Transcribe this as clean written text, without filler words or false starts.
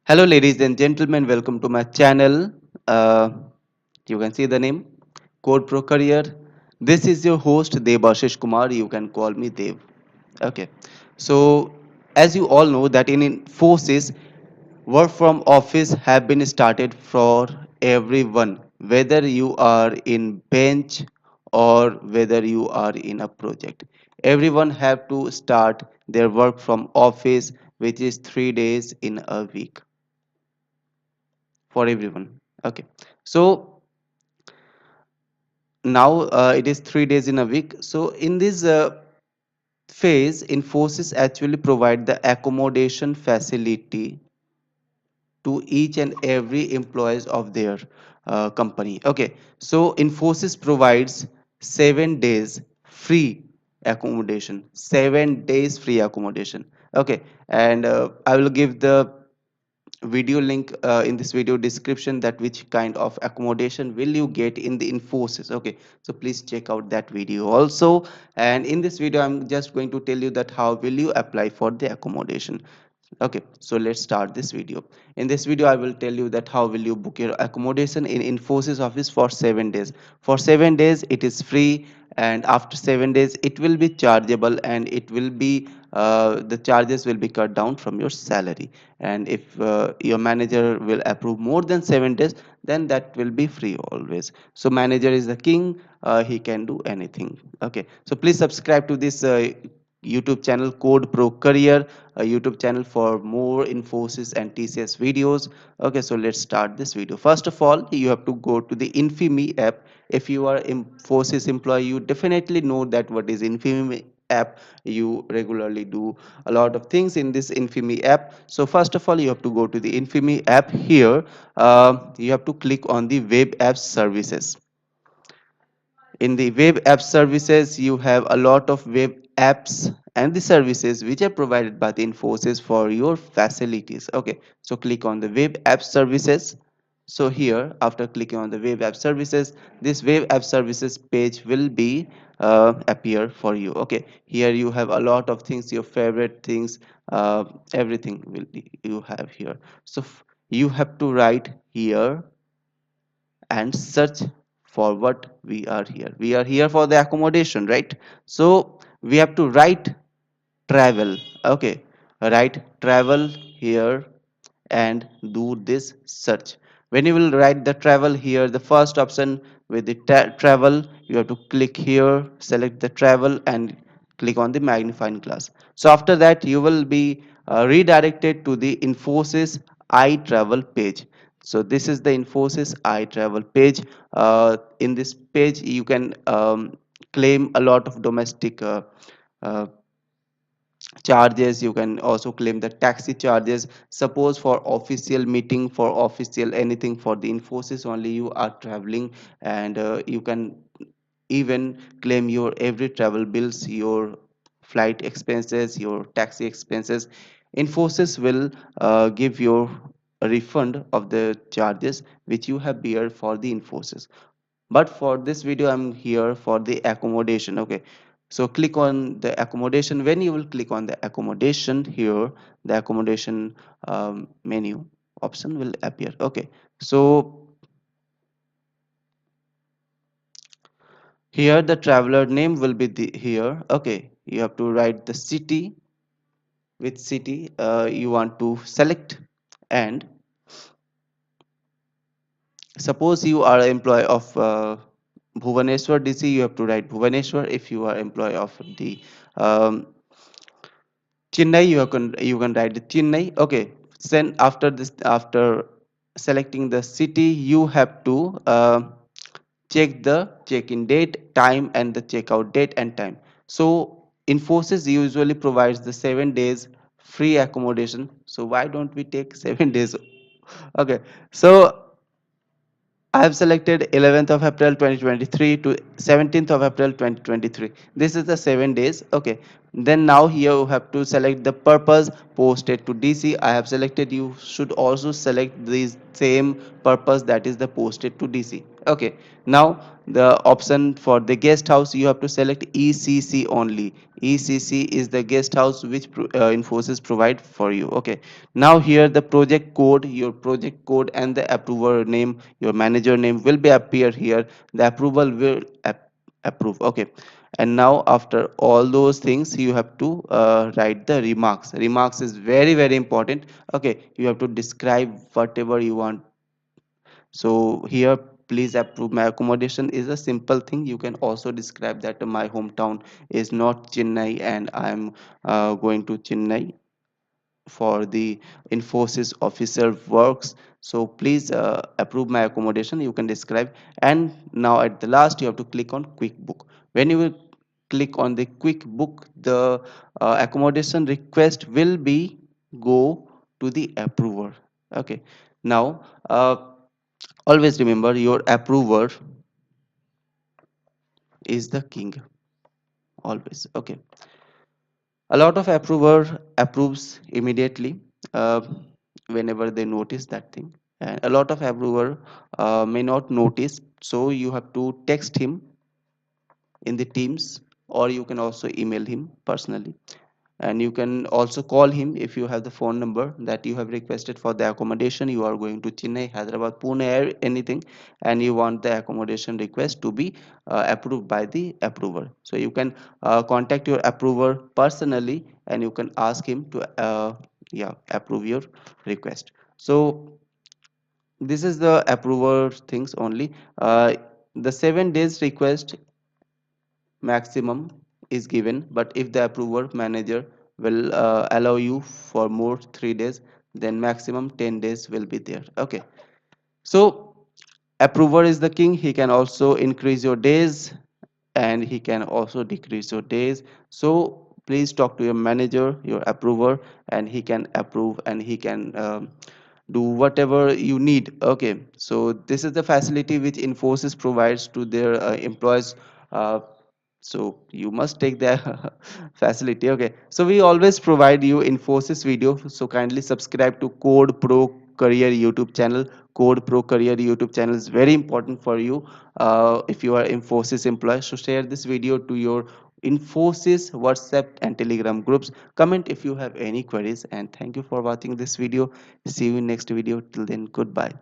Hello, ladies and gentlemen. Welcome to my channel. Uh, you can see the name Code Pro Career. This is your host Debashish Kumar. You can call me Dev. Okay. So, as you all know, that in Infosys, work from office have been started for everyone, whether you are in bench or whether you are in a project. Everyone have to start their work from office, which is 3 days in a week for everyone. Okay, so now it is 3 days in a week. So in this phase, Infosys actually provide the accommodation facility to each and every employees of their company. Okay, so Infosys provides 7 days free accommodation, 7 days free accommodation. Okay, and I will give the video link in this video description, that which kind of accommodation will you get in the Infosys. Okay, so please check out that video also. And in this video I'm just going to tell you that how will you apply for the accommodation. Okay, so let's start this video. In this video I will tell you that how will you book your accommodation in Infosys office for 7 days. For 7 days it is free, and after 7 days it will be chargeable, and it will be the charges will be cut down from your salary. And if your manager will approve more than 7 days, then that will be free always. So manager is the king. He can do anything. Okay, so please subscribe to this YouTube channel Code Pro Career, a YouTube channel for more Infosys and TCS videos. Okay, so let's start this video. First of all, you have to go to the Infimi app. If you are Infosys employee, you definitely know that what is Infimi app. You regularly do a lot of things in this Infimi app. So first of all, you have to go to the Infimi app. Here you have to click on the web app services. In the web app services, you have a lot of web apps and the services which are provided by the Infosys for your facilities. Okay, so click on the web app services. So here, after clicking on the web app services, this web app services page will be appear for you. Okay, here you have a lot of things, your favorite things, everything will be you have here. So you have to write here and search for what we are here. We are here for the accommodation, right? So we have to write travel. Okay, write travel here and do this search. When you will write the travel here, the first option with the travel, you have to click here, select the travel and click on the magnifying glass. So after that you will be redirected to the Infosys iTravel page. So this is the Infosys iTravel page. In this page you can claim a lot of domestic uh, charges. You can also claim the taxi charges. Suppose for official meeting, for official anything, for the Infosys only you are traveling, and you can even claim your every travel bills, your flight expenses, your taxi expenses. Infosys will give your a refund of the charges which you have bear for the Infosys. But for this video I'm here for the accommodation. Okay, so click on the accommodation. When you will click on the accommodation here, the accommodation menu option will appear. Okay, so here the traveler name will be the here. Okay, you have to write the city, which city you want to select. And suppose you are an employee of Bhubaneswar DC, you have to write Bhubaneswar. If you are employee of the um, Chennai, you can write the Chennai. Okay. Then after this, after selecting the city, you have to check the check-in date, time, and the checkout date and time. So Infosys usually provides the 7 days free accommodation. So why don't we take 7 days? Okay. So I have selected 11th of April 2023 to 17th of April 2023. This is the 7 days. Okay. Then now here you have to select the purpose posted to DC. I have selected. You should also select the same purpose, that is the posted to DC. Okay, now the option for the guest house, you have to select ECC only. ECC is the guest house which Infosys provide for you. Okay, now here the project code, your project code and the approver name, your manager name will be appear here. The approval will approve. Okay, and now after all those things you have to write the remarks. Remarks is very very important. Okay, you have to describe whatever you want. So here, please approve my accommodation is a simple thing. You can also describe that my hometown is not Chennai and I'm going to Chennai for the Infosys officer works. So please approve my accommodation. You can describe. And now at the last, you have to click on quick book. When you will click on the quick book, the accommodation request will be go to the approver. Okay. Now, always remember your approver is the king. Always. Okay. A lot of approver approves immediately uh, whenever they notice that thing, and a lot of approver may not notice. So you have to text him in the Teams, or you can also email him personally, and you can also call him if you have the phone number that you have requested for the accommodation. You are going to Chennai, Hyderabad, Pune, or anything, and you want the accommodation request to be approved by the approver. So you can contact your approver personally, and you can ask him to yeah, approve your request. So this is the approver things only. The 7 days request maximum is given, but if the approver manager will allow you for more 3 days, then maximum 10 days will be there. Okay, so approver is the king. He can also increase your days and he can also decrease your days. So please talk to your manager, your approver, and he can approve and he can do whatever you need. Okay, so this is the facility which Infosys provides to their employees. So you must take the facility. Okay, so we always provide you Infosys video, so kindly subscribe to Code Pro Career YouTube channel. Code Pro Career YouTube channel is very important for you if you are Infosys employee. So share this video to your Infosys WhatsApp and Telegram groups. Comment if you have any queries, and thank you for watching this video. See you in next video. Till then, goodbye.